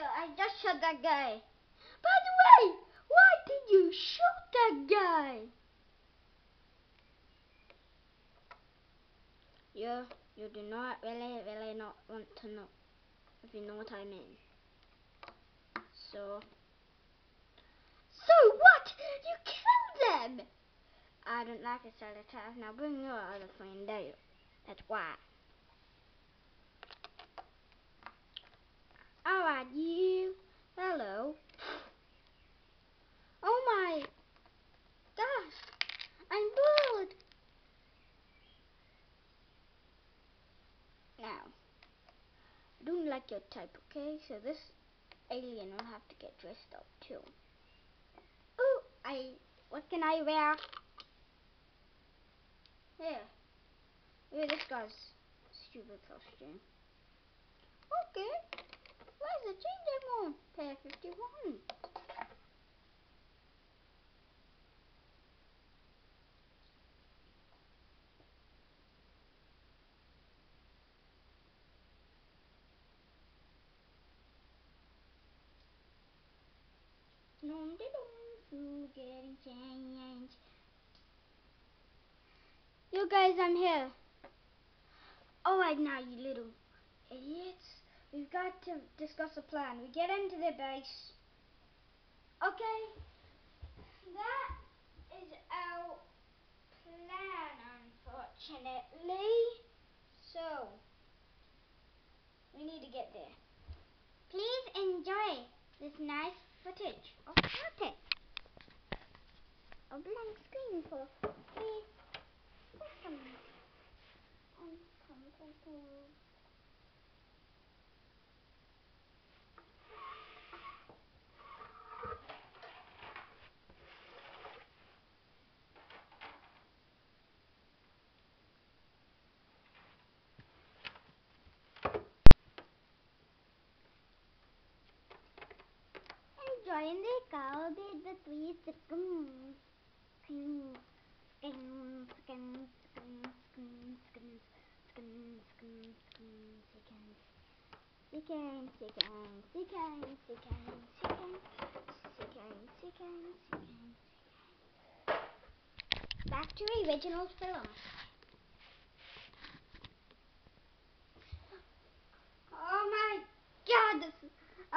I just shot that guy. By the way, why did you shoot that guy? You do not really not want to know, if you know what I mean. So what? You killed them! I don't like a side attack. Now bring your other friend there. That's why. Alright, you. Hello. Oh my gosh. I'm bored. Now, I don't like your type, okay? So this alien will have to get dressed up too. Oh, what can I wear? Here. Wear this guy's stupid costume. Okay. Where's the changing room? Pair 51. Getting changed. You guys, I'm here. Alright now, you little idiots. We've got to discuss a plan. We get into the base. Okay? That is our plan, unfortunately. So, we need to get there. Please enjoy this nice footage of nothing. A blank screen for 3 seconds. Enjoying the cold in the 3 seconds. Back to original film.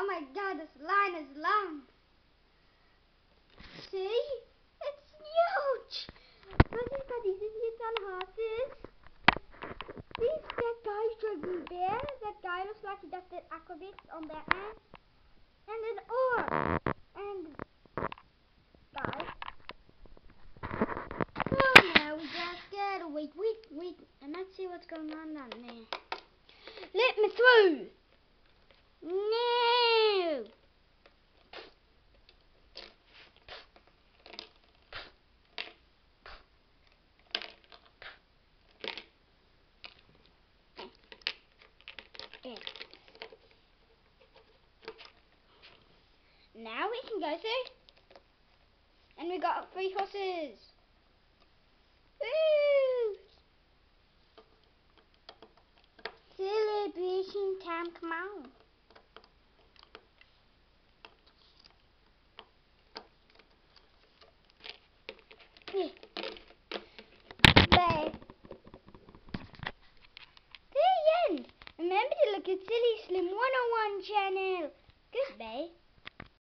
Oh my god, this line is long. See? It's huge! These idiots on horses. That guy's dragging bear. That guy looks like he does the acrobatics on Batman. And an orc. And guys. Oh no, we just gotta wait. And let's see what's going on down there. Let me through! No! Now we can go through. And we got 3 horses. Woo! Celebration time, come on. Bye. The end. Remember to look at Silly Slim 101